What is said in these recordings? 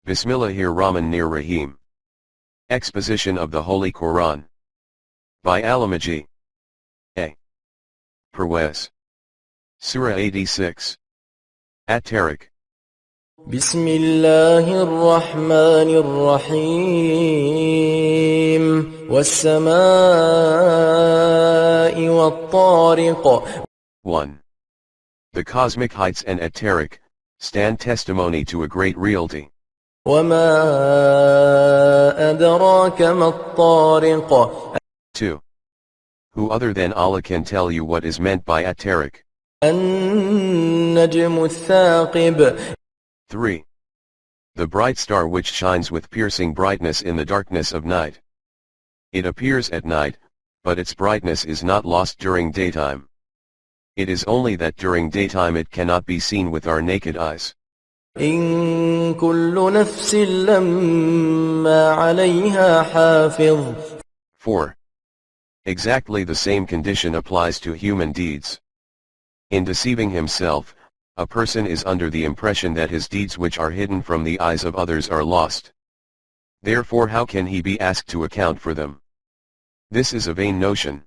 Bismillahir-Rahmanir-Rahim. Exposition of the Holy Quran. By Allama G.A Parwez. Sura 86. At-Tariq. Bismillahir-Rahmanir-Rahim. Was-samaa'i wat-tariq. 1. The cosmic heights and At-Tariq stand testimony to a great reality. وَمَا أَدْرَاكَ مَا الطَّارِقُ. 2. Who other than Allah can tell you what is meant by At-Tariq? النَّجْمُ الثَّاقِبُ. 3. The bright star which shines with piercing brightness in the darkness of night. It appears at night, but its brightness is not lost during daytime. It is only that during daytime it cannot be seen with our naked eyes. إِن كُلُّ نَفْسٍ لَمَّا عَلَيْهَا حَافِظٌ. 4. Exactly the same condition applies to human deeds. In deceiving himself, a person is under the impression that his deeds which are hidden from the eyes of others are lost. Therefore how can he be asked to account for them? This is a vain notion.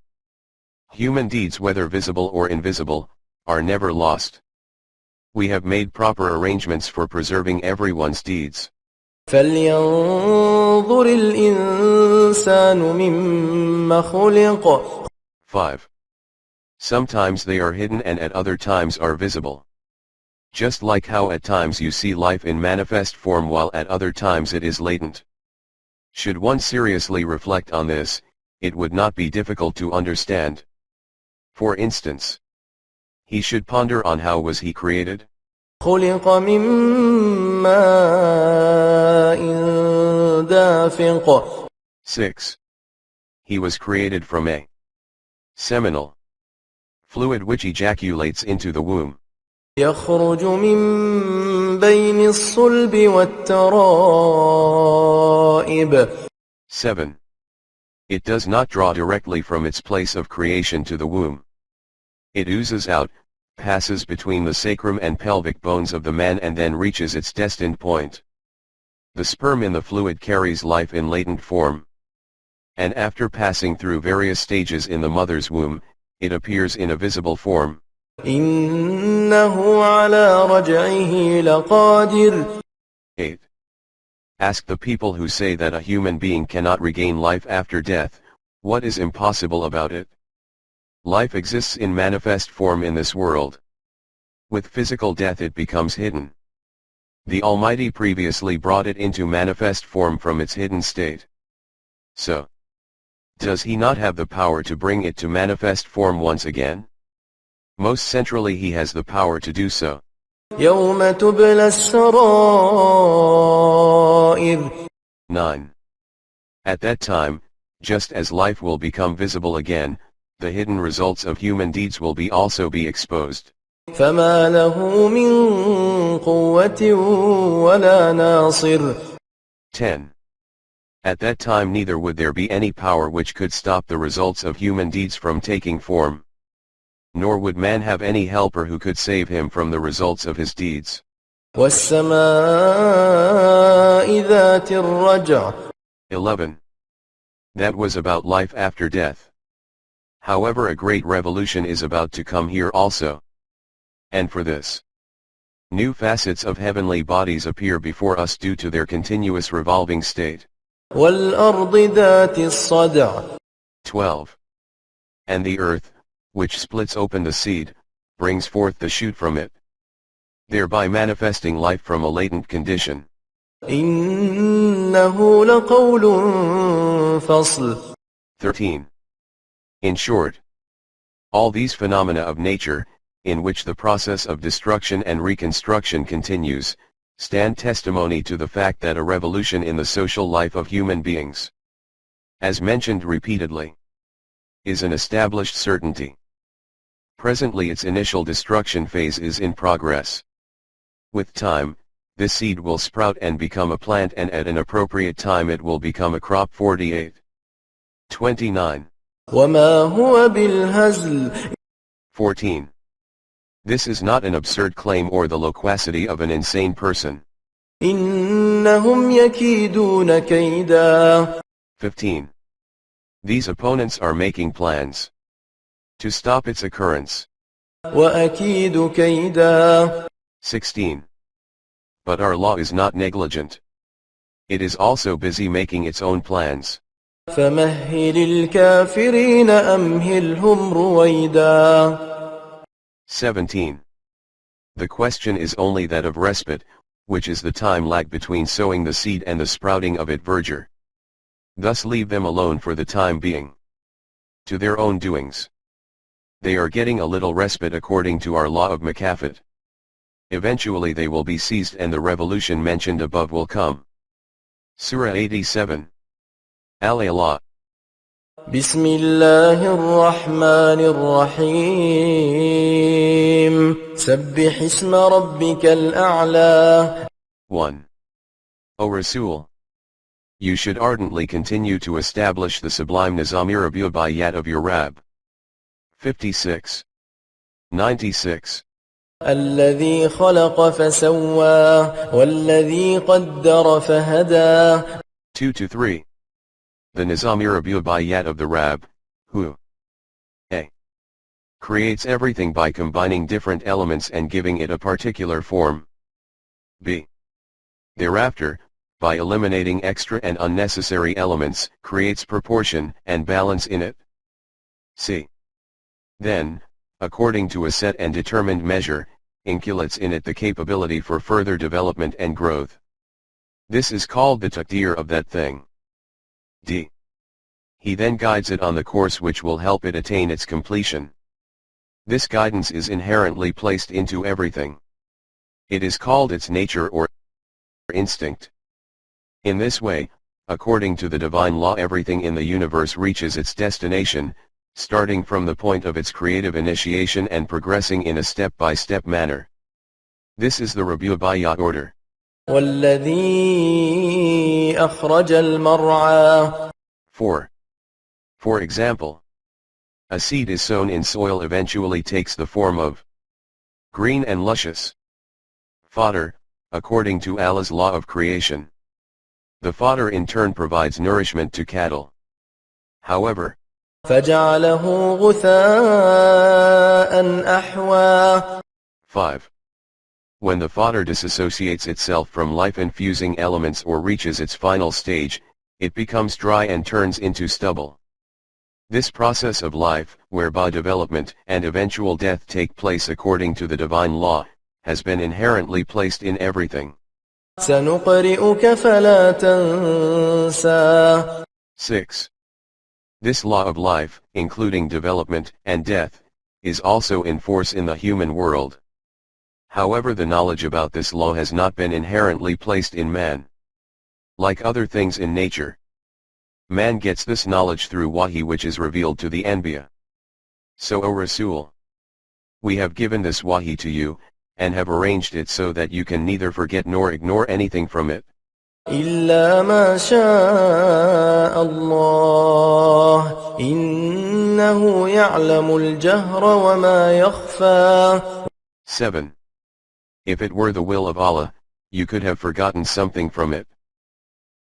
Human deeds, whether visible or invisible, are never lost. We have made proper arrangements for preserving everyone's deeds. فَلْيَنظُرِ الْإِنسَانُ مِمَّ خُلِقَ. 5. Sometimes they are hidden and at other times are visible. Just like how at times you see life in manifest form while at other times it is latent. Should one seriously reflect on this, it would not be difficult to understand. For instance, he should ponder on how was he created? خُلِقَ مِن مَّاءٍ دَافِقٍ. 6. He was created from a seminal fluid which ejaculates into the womb. يَخْرُجُ مِن بَيْنِ الصُّلْبِ وَالتَّرَائِبِ. 7. It does not draw directly from its place of creation to the womb. It oozes out, passes between the sacrum and pelvic bones of the man and then reaches its destined point. The sperm in the fluid carries life in latent form. And after passing through various stages in the mother's womb, it appears in a visible form. إِنَّهُ عَلَى رَجْعِهِ لَقَادِرٌ. 8. Ask the people who say that a human being cannot regain life after death, what is impossible about it? Life exists in manifest form in this world. With physical death it becomes hidden. The Almighty previously brought it into manifest form from its hidden state. So, does He not have the power to bring it to manifest form once again? Most centrally He has the power to do so. يَوْمَ تُبْلَى السَّرَائِرُ. 9. At that time, just as life will become visible again, the hidden results of human deeds will also be exposed. فَمَا لَهُ مِن قُوَّةٍ وَلَا نَاصِرٍ. 10. At that time neither would there be any power which could stop the results of human deeds from taking form. Nor would man have any helper who could save him from the results of his deeds. وَالسَّمَاءِ ذَاتِ الرَّجْعِ. 11. That was about life after death. However, a great revolution is about to come here also. And for this, new facets of heavenly bodies appear before us due to their continuous revolving state. وَالْأَرْضِ ذَاتِ الصَّدْعِ. 12. And the earth, which splits open the seed, brings forth the shoot from it, thereby manifesting life from a latent condition. إِنَّهُ لَقَوْلٌ فَصْلٌ. 13. In short, all these phenomena of nature, in which the process of destruction and reconstruction continues, stand testimony to the fact that a revolution in the social life of human beings, as mentioned repeatedly, is an established certainty. Presently its initial destruction phase is in progress. With time, this seed will sprout and become a plant, and at an appropriate time it will become a crop. 48. 29. وَمَا هُوَ بِالْهَزْلِ. 14. This is not an absurd claim or the loquacity of an insane person. إنهم يكيدون كيدا 15. These opponents are making plans to stop its occurrence. وأكيد كيدا 16. But our law is not negligent. It is also busy making its own plans. فمهل الكافرين أمهلهم رويدا 17. The question is only that of respite, which is the time lag between sowing the seed and the sprouting of it verdure. Thus leave them alone for the time being. To their own doings. They are getting a little respite according to our law of Makafat. Eventually they will be seized and the revolution mentioned above will come. Surah 87. Al-Allah. بسم الله الرحمن الرحيم سبح اسم ربك الأعلى 1. O Rasul, you should ardently continue to establish the sublime Nizamir Abubayat of your Rabb. 56. 96. الذي خلق فسوى والذي قدر فهدى 2-3. The Nizamir Abubayat of the Rabb, who a. creates everything by combining different elements and giving it a particular form. b. Thereafter, by eliminating extra and unnecessary elements, creates proportion and balance in it. c. Then, according to a set and determined measure, inculcates in it the capability for further development and growth. This is called the taqdir of that thing. d. He then guides it on the course which will help it attain its completion. This guidance is inherently placed into everything. It is called its nature or instinct. In this way, according to the divine law, everything in the universe reaches its destination, starting from the point of its creative initiation and progressing in a step-by-step manner. This is the Rabubayat order. والذي أخرج المرعى 4. For example, a seed is sown in soil eventually takes the form of green and luscious fodder, according to Allah's law of creation. The fodder in turn provides nourishment to cattle. However, فجعله غثاء أحوى 5. When the fodder disassociates itself from life-infusing elements or reaches its final stage, it becomes dry and turns into stubble. This process of life, whereby development and eventual death take place according to the divine law, has been inherently placed in everything. سنقرئك فلا تنسى 6. This law of life, including development and death, is also in force in the human world. However, the knowledge about this law has not been inherently placed in man. Like other things in nature, man gets this knowledge through wahi, which is revealed to the Anbiya. So, O Rasul, we have given this wahi to you, and have arranged it so that you can neither forget nor ignore anything from it. إلا ما شاء الله إنه يعلم الجهر وما يخفى 7. If it were the will of Allah, you could have forgotten something from it,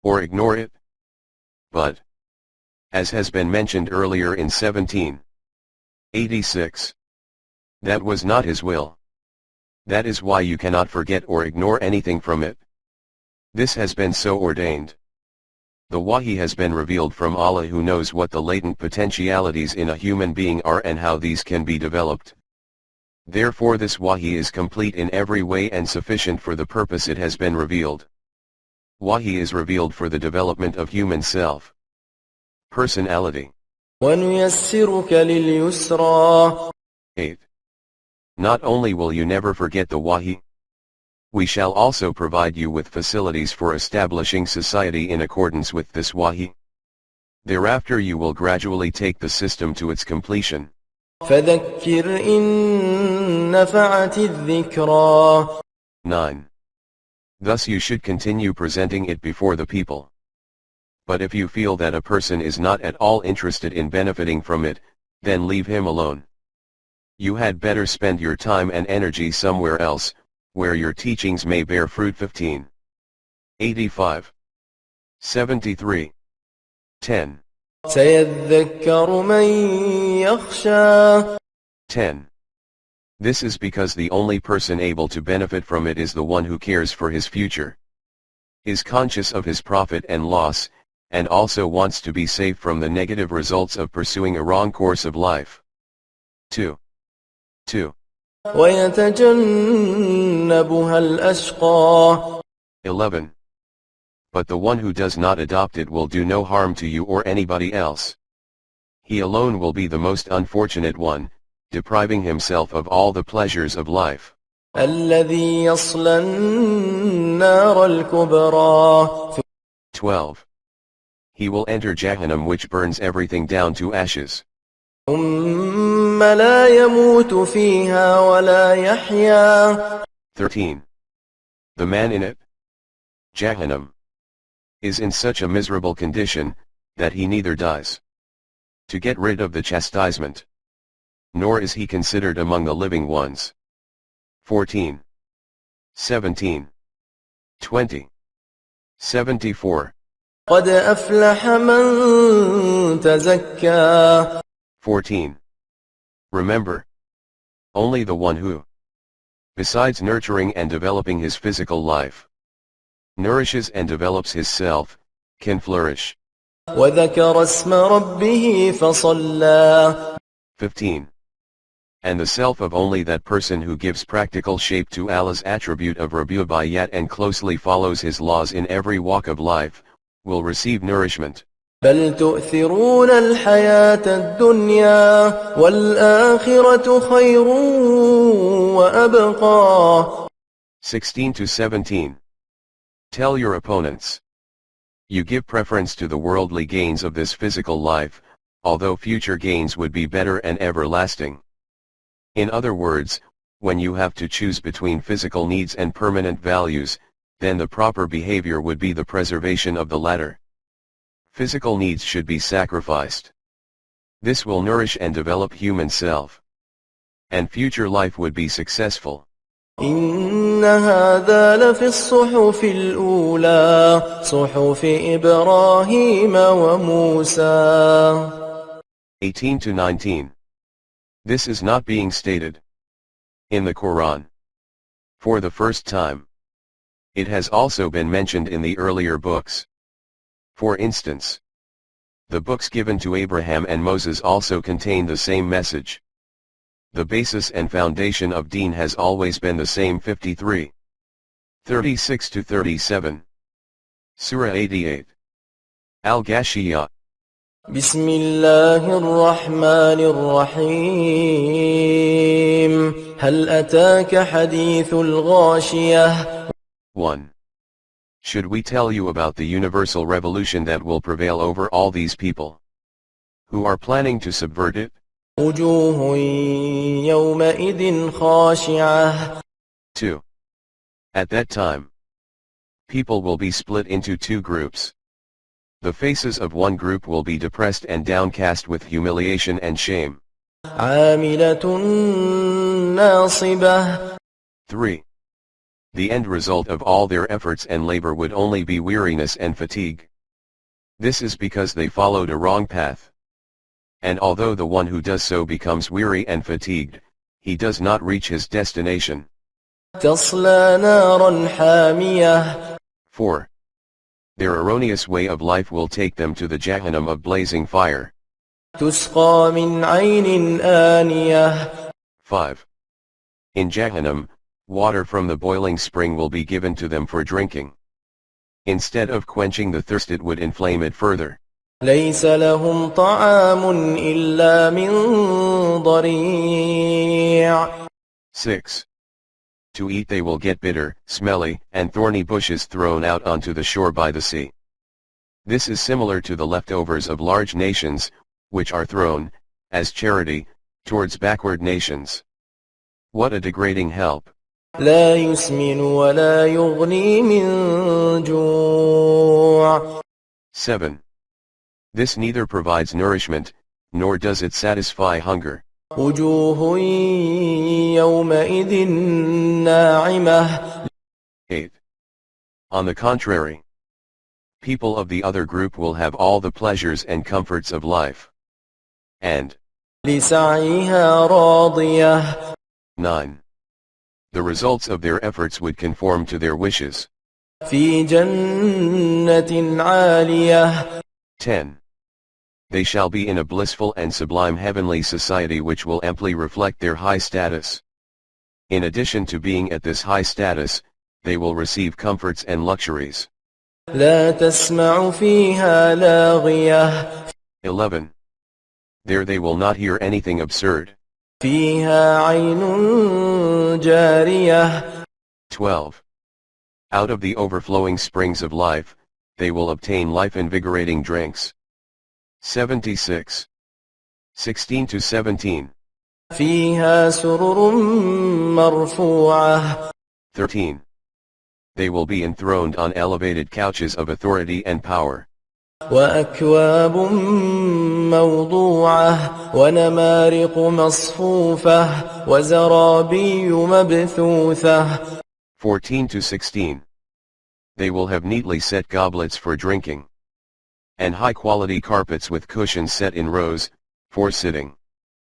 or ignore it. But, as has been mentioned earlier in 1786, that was not His will. That is why you cannot forget or ignore anything from it. This has been so ordained. The wahi has been revealed from Allah, who knows what the latent potentialities in a human being are and how these can be developed. Therefore this wahi is complete in every way and sufficient for the purpose it has been revealed. Wahi is revealed for the development of human self. Personality. ونيسرك لليسرى 8. Not only will you never forget the wahi, we shall also provide you with facilities for establishing society in accordance with this wahi. Thereafter you will gradually take the system to its completion. فذكر إن نفعت الذكرى 9. Thus you should continue presenting it before the people. But if you feel that a person is not at all interested in benefiting from it, then leave him alone. You had better spend your time and energy somewhere else, where your teachings may bear fruit. 15. 85. 73. 10. سيذكر من يخشى 10. This is because the only person able to benefit from it is the one who cares for his future, is conscious of his profit and loss, and also wants to be safe from the negative results of pursuing a wrong course of life. 2. 2. ويتجنبها الأشقى 11. But the one who does not adopt it will do no harm to you or anybody else. He alone will be the most unfortunate one, depriving himself of all the pleasures of life. الذي يصلى النار الكبرى 12. He will enter Jahannam, which burns everything down to ashes. ثم لا يموت فيها ولا يحيا 13. The man in it, Jahannam, is in such a miserable condition, that he neither dies to get rid of the chastisement, nor is he considered among the living ones. 14. 17. 20. 74. قد أفلح من تزكى 14. Remember, only the one who, besides nurturing and developing his physical life, nourishes and develops his self, can flourish. وذكر اسم ربه فصلى 15. And the self of only that person who gives practical shape to Allah's attribute of rububiyyat and closely follows his laws in every walk of life, will receive nourishment. بل تؤثرون الحياة الدنيا والآخرة خير وأبقى 16 to 17. Tell your opponents, you give preference to the worldly gains of this physical life, although future gains would be better and everlasting. In other words, when you have to choose between physical needs and permanent values, then the proper behavior would be the preservation of the latter. Physical needs should be sacrificed. This will nourish and develop human self, and future life would be successful. إن هذا لفي الصحف الأولى صحف إبراهيم وموسى 18 to 19. This is not being stated in the Quran for the first time. It has also been mentioned in the earlier books. For instance, the books given to Abraham and Moses also contain the same message. The basis and foundation of Deen has always been the same. 53. 36 to 37. Surah 88. Al-Ghashiyah. بسم الله الرحمن الرحيم هل أتاك حديث الغاشية 1. Should we tell you about the universal revolution that will prevail over all these people who are planning to subvert it? وجوه يومئذ خاشعة 2. At that time, people will be split into two groups. The faces of one group will be depressed and downcast with humiliation and shame. عاملة ناصبة 3. The end result of all their efforts and labor would only be weariness and fatigue. This is because they followed a wrong path. And although the one who does so becomes weary and fatigued, he does not reach his destination. تصلى نارا حامية 4. Their erroneous way of life will take them to the Jahannam of blazing fire. تسقى من عين آنية 5. In Jahannam, water from the boiling spring will be given to them for drinking. Instead of quenching the thirst, it would inflame it further. ليس لهم طعام إلا من ضريع 6. To eat they will get bitter, smelly, and thorny bushes thrown out onto the shore by the sea. This is similar to the leftovers of large nations, which are thrown, as charity, towards backward nations. What a degrading help! لا يسمن ولا يغني من جوع 7. This neither provides nourishment, nor does it satisfy hunger. وجوه يومئذ ناعمة 8. On the contrary, people of the other group will have all the pleasures and comforts of life. And لسعيها راضية 9. The results of their efforts would conform to their wishes. في جنة عالية 10. They shall be in a blissful and sublime heavenly society which will amply reflect their high status. In addition to being at this high status, they will receive comforts and luxuries. لا تسمع فيها لاغية 11. There they will not hear anything absurd. فيها عين جارية 12. Out of the overflowing springs of life, they will obtain life-invigorating drinks. 76. 16 to 17. فيها سرر مرفوعة 13. They will be enthroned on elevated couches of authority and power. وأكواب موضوعة ونمارق مصفوفة وزرابي مبثوثة 14 to 16. They will have neatly set goblets for drinking, and high-quality carpets with cushions set in rows, for sitting.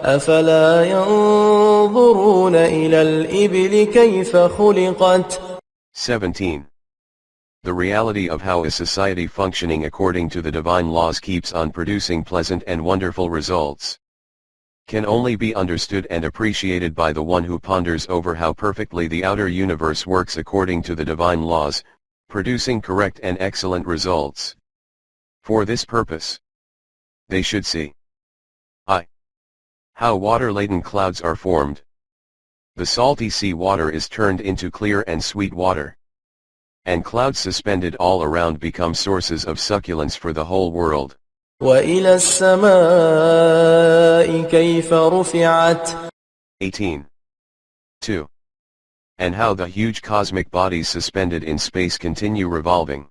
أفلا ينظرون إلى الإبل كيف خلقت 17. The reality of how a society functioning according to the divine laws keeps on producing pleasant and wonderful results can only be understood and appreciated by the one who ponders over how perfectly the outer universe works according to the divine laws, producing correct and excellent results. For this purpose, they should see I. How water-laden clouds are formed. The salty sea water is turned into clear and sweet water, and clouds suspended all around become sources of succulence for the whole world. وإلى السماء كيف رفعت 18. 2. And how the huge cosmic bodies suspended in space continue revolving.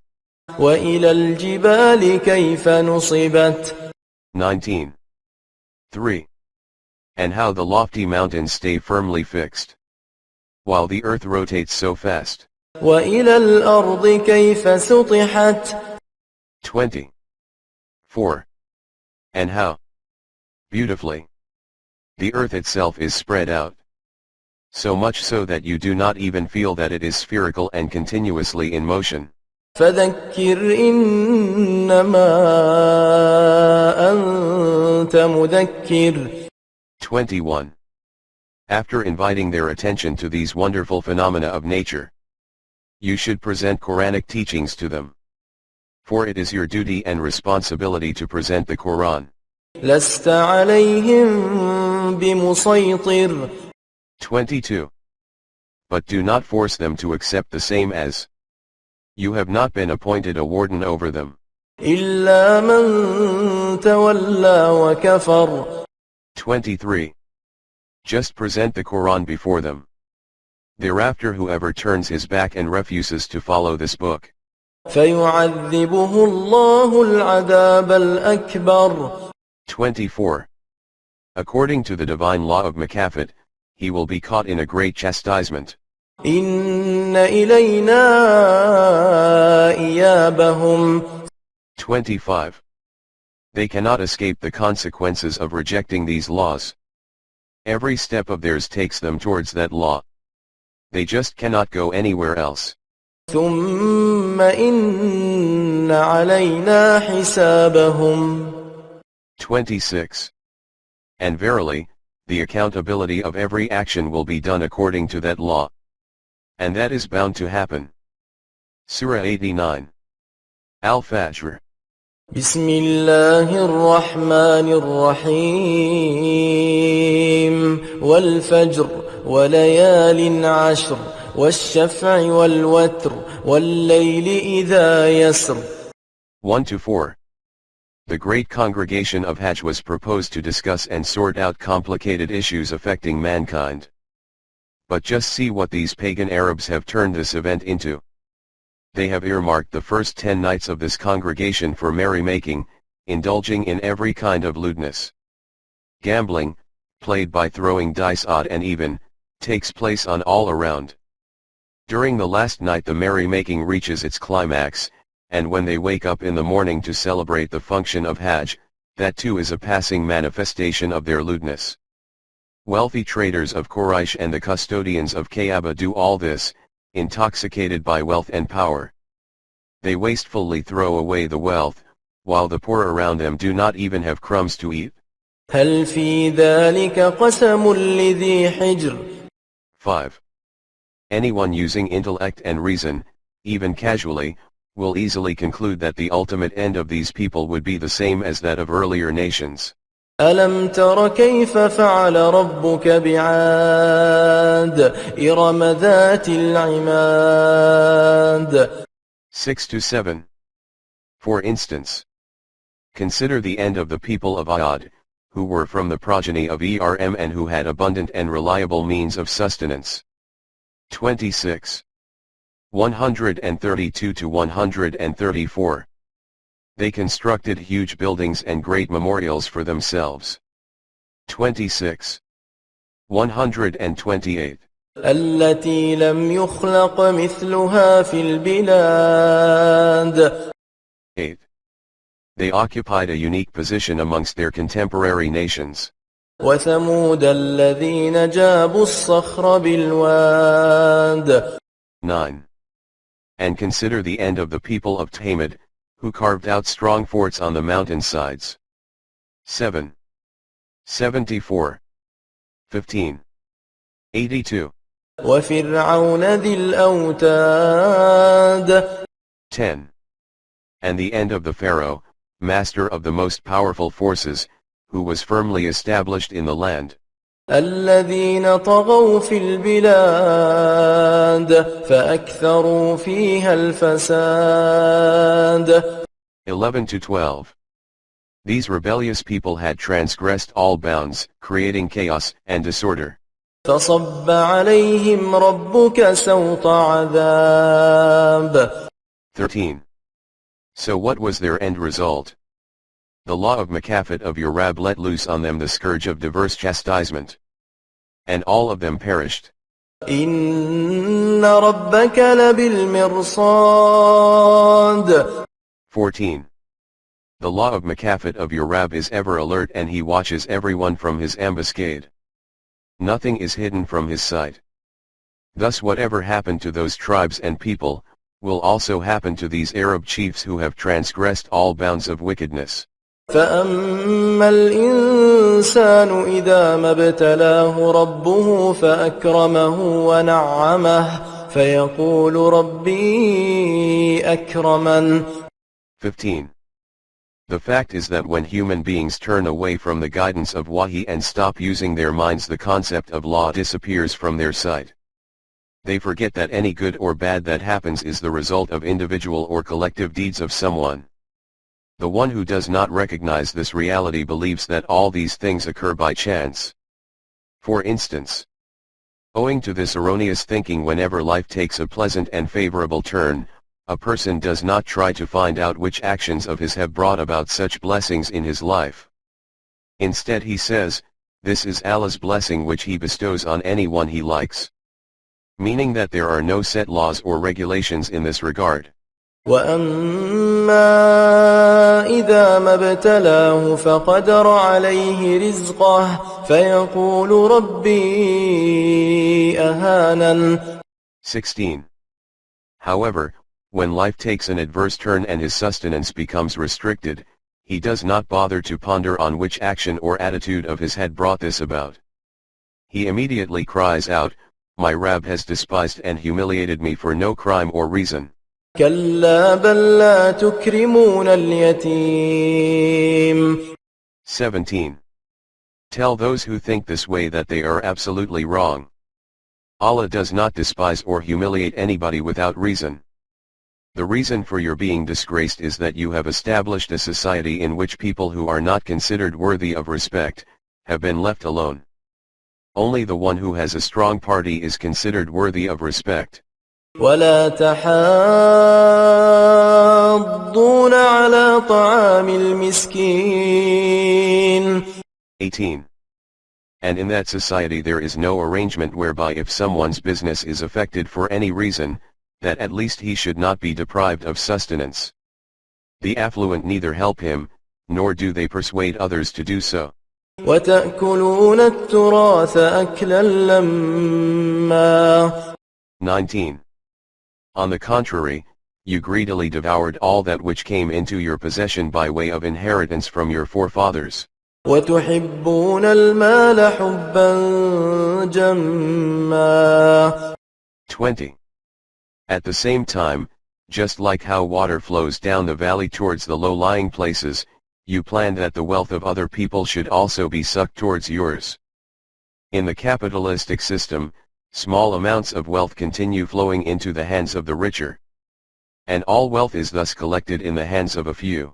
وإلى الجبال كيف نصبت 19. 3. And how the lofty mountains stay firmly fixed, while the earth rotates so fast. وإلى الأرض كيف سطحت 20. 4. And how beautifully the earth itself is spread out, so much so that you do not even feel that it is spherical and continuously in motion. فذكر إنما أنت مذكر 21. After inviting their attention to these wonderful phenomena of nature, you should present Quranic teachings to them, for it is your duty and responsibility to present the Quran. لست عليهم بمسيطر 22. But do not force them to accept the same as you have not been appointed a warden over them. إلا من تولى وكفر 23. Just present the Quran before them. Thereafter whoever turns his back and refuses to follow this book, فيعذبه الله العذاب الأكبر 24. According to the divine law of Makafat, he will be caught in a great chastisement. إن إلينا إيابهم 25. They cannot escape the consequences of rejecting these laws. Every step of theirs takes them towards that law. They just cannot go anywhere else. ثم إن علينا حسابهم 26. And verily, the accountability of every action will be done according to that law. And that is bound to happen. Sura 89. Al-Fajr. بسم الله الرحمن الرحيم والفجر وليال عشر والشفع والوتر والليل إذا يسر 1 to 4. The great congregation of Hajj was proposed to discuss and sort out complicated issues affecting mankind. But just see what these pagan Arabs have turned this event into. They have earmarked the first 10 nights of this congregation for merrymaking, indulging in every kind of lewdness. Gambling, played by throwing dice odd and even, takes place on all around. During the last night the merrymaking reaches its climax, and when they wake up in the morning to celebrate the function of Hajj, that too is a passing manifestation of their lewdness. Wealthy traders of Quraysh and the custodians of Kaaba do all this, intoxicated by wealth and power. They wastefully throw away the wealth, while the poor around them do not even have crumbs to eat. هل في ذلك قسم لذي حجر 5. Anyone using intellect and reason, even casually, will easily conclude that the ultimate end of these people would be the same as that of earlier nations. ألم تر كيف فعل ربك بعاد إرم ذات العماد 6-7. For instance, consider the end of the people of Ad, who were from the progeny of Erm and who had abundant and reliable means of sustenance. 26. 132-134. They constructed huge buildings and great memorials for themselves. 26. 128. التي لم يخلق مثلها في البلاد 8. They occupied a unique position amongst their contemporary nations. وثمود الذين جابوا الصخر بالواد 9. And consider the end of the people of Thamud, who carved out strong forts on the mountainsides. 7. 74. 15. 82. وفرعون ذي الأوتاد 10. And the end of the Pharaoh, master of the most powerful forces, who was firmly established in the land. الذين طغوا في البلاد فأكثروا فيها الفساد 11-12. These rebellious people had transgressed all bounds, creating chaos and disorder. فصب عليهم ربك سوط عذاب 13. So what was their end result? The law of Makafat of your Rab let loose on them the scourge of diverse chastisement. And all of them perished. إن ربك لبالمرصاد 14. The law of Makafat of your Rab is ever alert and he watches everyone from his ambuscade. Nothing is hidden from his sight. Thus whatever happened to those tribes and people, will also happen to these Arab chiefs who have transgressed all bounds of wickedness. فأما الإنسان إذا ما ابتلاه ربه فأكرمه ونعمه فيقول ربي أكرمن 15. The fact is that when human beings turn away from the guidance of Wahi and stop using their minds, the concept of law disappears from their sight. They forget that any good or bad that happens is the result of individual or collective deeds of someone. The one who does not recognize this reality believes that all these things occur by chance. For instance, owing to this erroneous thinking, whenever life takes a pleasant and favorable turn, a person does not try to find out which actions of his have brought about such blessings in his life. Instead he says, this is Allah's blessing which he bestows on anyone he likes. Meaning that there are no set laws or regulations in this regard. وأما إذا ما ابتلاه فقدر عليه رزقه فيقول ربي أهانن 16. However, when life takes an adverse turn and his sustenance becomes restricted, he does not bother to ponder on which action or attitude of his had brought this about. He immediately cries out, my Rabb has despised and humiliated me for no crime or reason. كلا بل لا تكرمون اليتيم 17. Tell those who think this way that they are absolutely wrong. Allah does not despise or humiliate anybody without reason. The reason for your being disgraced is that you have established a society in which people who are not considered worthy of respect, have been left alone. Only the one who has a strong party is considered worthy of respect. ولا تحاضون على طعام المسكين 18. And in that society there is no arrangement whereby if someone's business is affected for any reason, that at least he should not be deprived of sustenance. The affluent neither help him, nor do they persuade others to do so. وتأكلون التراث أكلا لما 19. On the contrary, you greedily devoured all that which came into your possession by way of inheritance from your forefathers. وتحبون المال حبا جما 20. At the same time, just like how water flows down the valley towards the low-lying places, you planned that the wealth of other people should also be sucked towards yours. In the capitalistic system, small amounts of wealth continue flowing into the hands of the richer. And all wealth is thus collected in the hands of a few.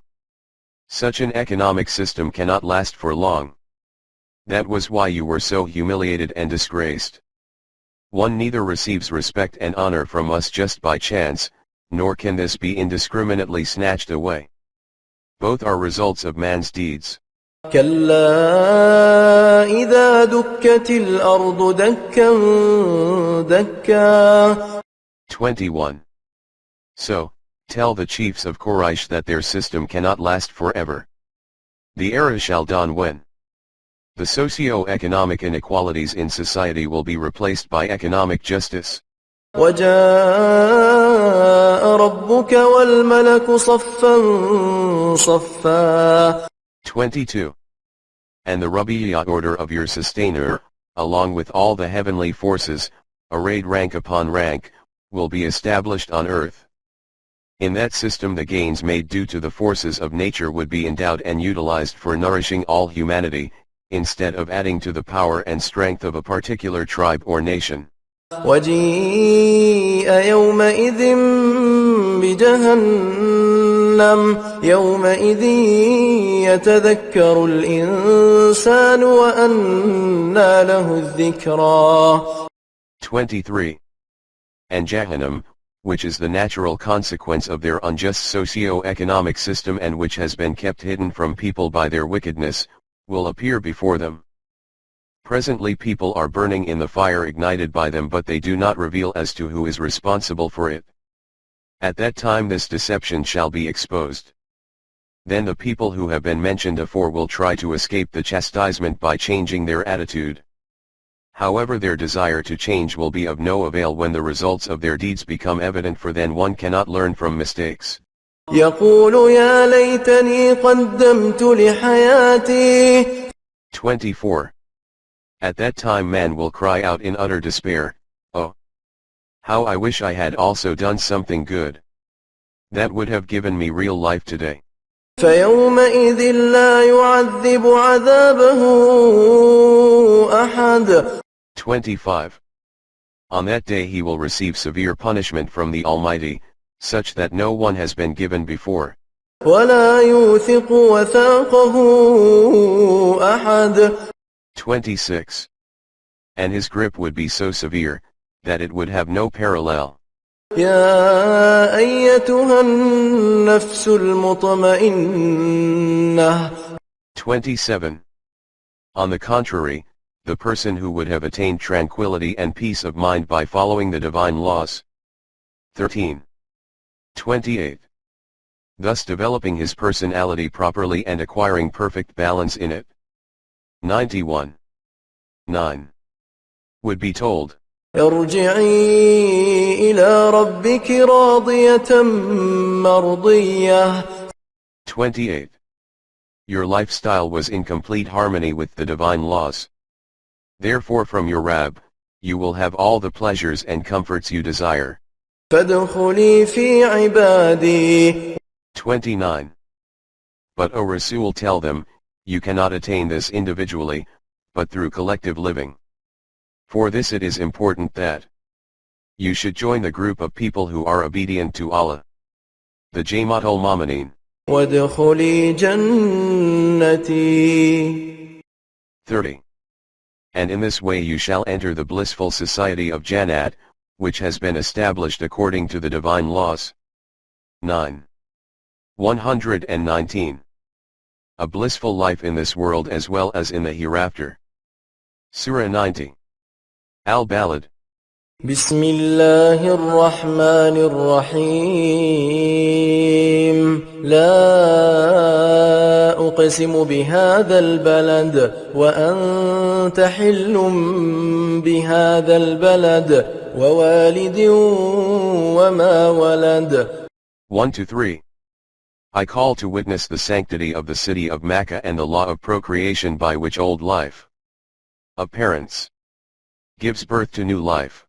Such an economic system cannot last for long. That was why you were so humiliated and disgraced. One neither receives respect and honor from us just by chance, nor can this be indiscriminately snatched away. Both are results of man's deeds. كلا إذا دكت الأرض دكا دكا 21. So, tell the chiefs of Quraysh that their system cannot last forever. The era shall dawn when the socio-economic inequalities in society will be replaced by economic justice. وجاء ربك والملك صفا صفا 22. And the Rubaiyat order of your sustainer, along with all the heavenly forces, arrayed rank upon rank, will be established on earth. In that system the gains made due to the forces of nature would be endowed and utilized for nourishing all humanity, instead of adding to the power and strength of a particular tribe or nation. وجيء يومئذ بجهنم يومئذ يتذكر الإنسان وأنى له الذكرى 23. And Jahannam, which is the natural consequence of their unjust socio-economic system and which has been kept hidden from people by their wickedness, will appear before them. Presently people are burning in the fire ignited by them, but they do not reveal as to who is responsible for it. At that time this deception shall be exposed. Then the people who have been mentioned afore will try to escape the chastisement by changing their attitude. However, their desire to change will be of no avail when the results of their deeds become evident, for then one cannot learn from mistakes. يقول يا ليتني قدمت لحياتي 24. At that time man will cry out in utter despair, "Oh! How I wish I had also done something good. That would have given me real life today." فيومئذ لا يعذب عذابه أحد 25. On that day he will receive severe punishment from the Almighty, such that no one has been given before. ولا يوثق وثاقه أحد 26. And his grip would be so severe, that it would have no parallel. يا أيتها النفس المطمئنة 27. On the contrary, the person who would have attained tranquility and peace of mind by following the divine laws. 13. 28. Thus developing his personality properly and acquiring perfect balance in it. 91. 9. Would be told, ارجعي إلى ربك راضية مرضية 28. Your lifestyle was in complete harmony with the divine laws. Therefore from your Rabb, you will have all the pleasures and comforts you desire. فادخلي في عبادي 29. But O Rasul, tell them, you cannot attain this individually, but through collective living. For this it is important that you should join the group of people who are obedient to Allah. The Jamaatul Mu'minin. وادخلي جنتي 30. And in this way you shall enter the blissful society of Jannat, which has been established according to the divine laws. 9. 119. A blissful life in this world as well as in the hereafter. Sura 90. Al-Balad. بسم الله الرحمن الرحيم لا أقسم بهذا البلد وأنت حل بهذا البلد ووالد وما ولد. 1-3. I call to witness the sanctity of the city of Makkah and the law of procreation by which old life of parents gives birth to new life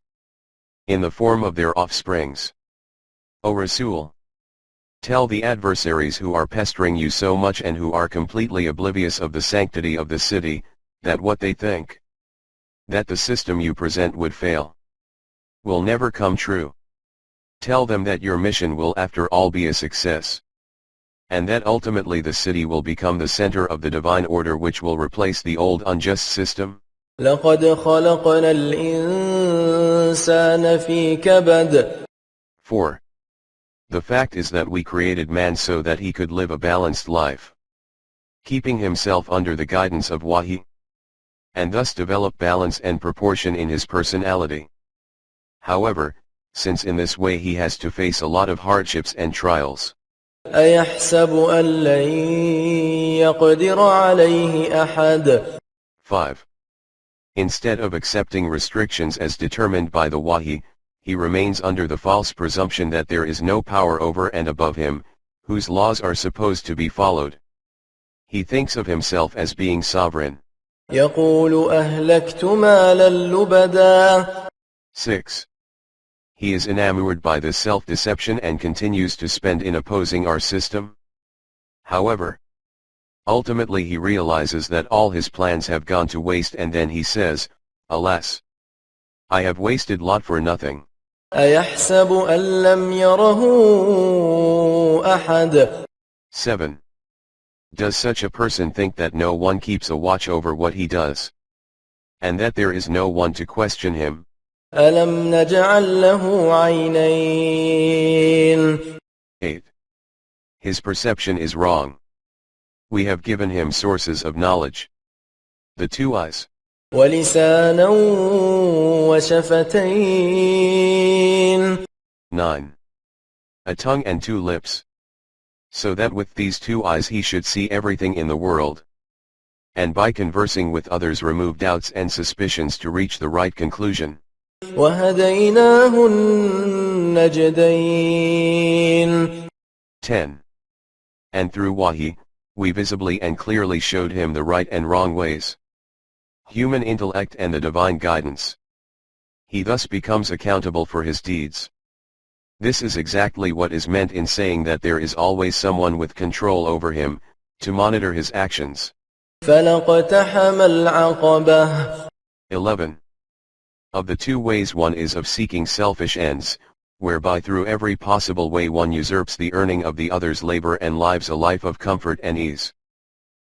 in the form of their offsprings. O Rasul, tell the adversaries who are pestering you so much and who are completely oblivious of the sanctity of the city, that what they think, that the system you present would fail, will never come true. Tell them that your mission will after all be a success, and that ultimately the city will become the center of the divine order which will replace the old unjust system. لقد خلقنا الإنسان في كبد. 4. The fact is that we created man so that he could live a balanced life, keeping himself under the guidance of Wahi, and thus develop balance and proportion in his personality. However, since in this way he has to face a lot of hardships and trials. أيحسب أن لن يقدر عليه أحد. 5. Instead of accepting restrictions as determined by the Wahi, he remains under the false presumption that there is no power over and above him, whose laws are supposed to be followed. He thinks of himself as being sovereign. يقول أهلكت مالا لبدا. 6. He is enamored by this self-deception and continues to spend in opposing our system. However, ultimately he realizes that all his plans have gone to waste, and then he says, alas, I have wasted lot for nothing. أيحسب أن لم يره أحد. 7. Does such a person think that no one keeps a watch over what he does, and that there is no one to question him? ألم نجعل له عينين. 8. His perception is wrong. We have given him sources of knowledge, the 2 eyes, ولسانا وشفتين. 9. A tongue and 2 lips, so that with these 2 eyes he should see everything in the world, and by conversing with others remove doubts and suspicions to reach the right conclusion. وهديناه النجدين. 10. And through Wahi, we visibly and clearly showed him the right and wrong ways, human intellect and the divine guidance. He thus becomes accountable for his deeds. This is exactly what is meant in saying that there is always someone with control over him, to monitor his actions. فلقتحم العقبة. 11. Of the 2 ways, one is of seeking selfish ends, whereby through every possible way one usurps the earning of the other's labor and lives a life of comfort and ease.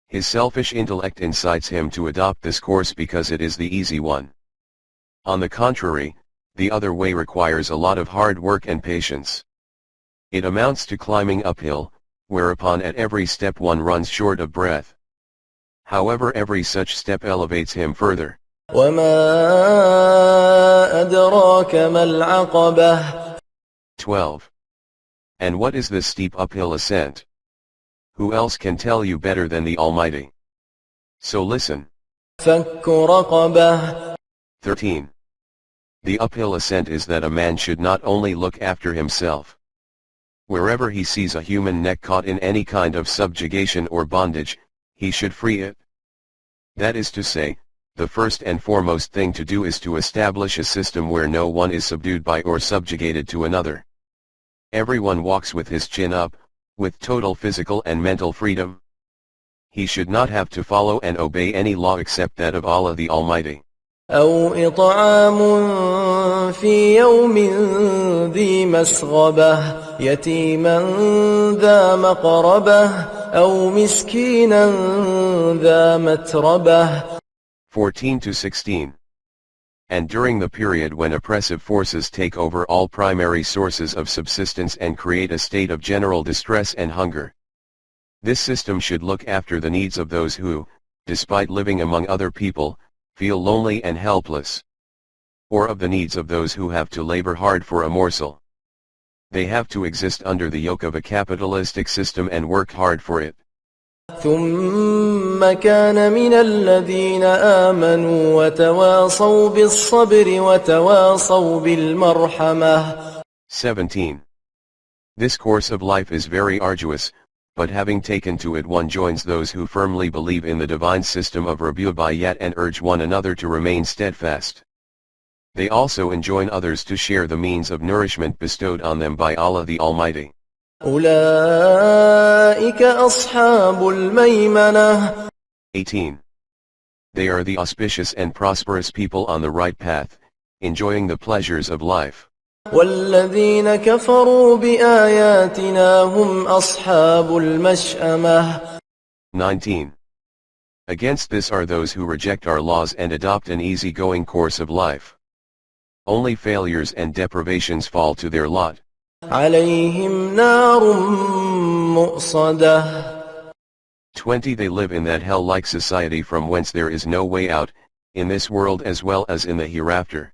His selfish intellect incites him to adopt this course because it is the easy one. On the contrary, the other way requires a lot of hard work and patience. It amounts to climbing uphill, whereupon at every step one runs short of breath. However, every such step elevates him further. وما أدراك ما العقبة. 12. And what is this steep uphill ascent? Who else can tell you better than the Almighty? So listen. فك رقبة. 13. The uphill ascent is that a man should not only look after himself. Wherever he sees a human neck caught in any kind of subjugation or bondage, he should free it. That is to say, the first and foremost thing to do is to establish a system where no one is subdued by or subjugated to another. Everyone walks with his chin up, with total physical and mental freedom. He should not have to follow and obey any law except that of Allah the Almighty. أو إطعام في يوم ذي مسغبة يتيما ذا مقربة أو مسكينا ذا متربة. 14-16. And during the period when oppressive forces take over all primary sources of subsistence and create a state of general distress and hunger, this system should look after the needs of those who, despite living among other people, feel lonely and helpless. Or of the needs of those who have to labor hard for a morsel. They have to exist under the yoke of a capitalistic system and work hard for it. ثم كان من الذين آمنوا وتواصوا بالصبر وتواصوا بالمرحمة. 17. This course of life is very arduous, but having taken to it one joins those who firmly believe in the divine system of Rububiyyat and urge one another to remain steadfast. They also enjoin others to share the means of nourishment bestowed on them by Allah the Almighty. أولئك أصحاب الميمنة. 18. They are the auspicious and prosperous people on the right path, enjoying the pleasures of life. والذين كفروا بآياتنا هم أصحاب المشأمة. 19. Against this are those who reject our laws and adopt an easy-going course of life. Only failures and deprivations fall to their lot. عليهم نار مؤصدة. 20. They live in that hell-like society from whence there is no way out, in this world as well as in the hereafter.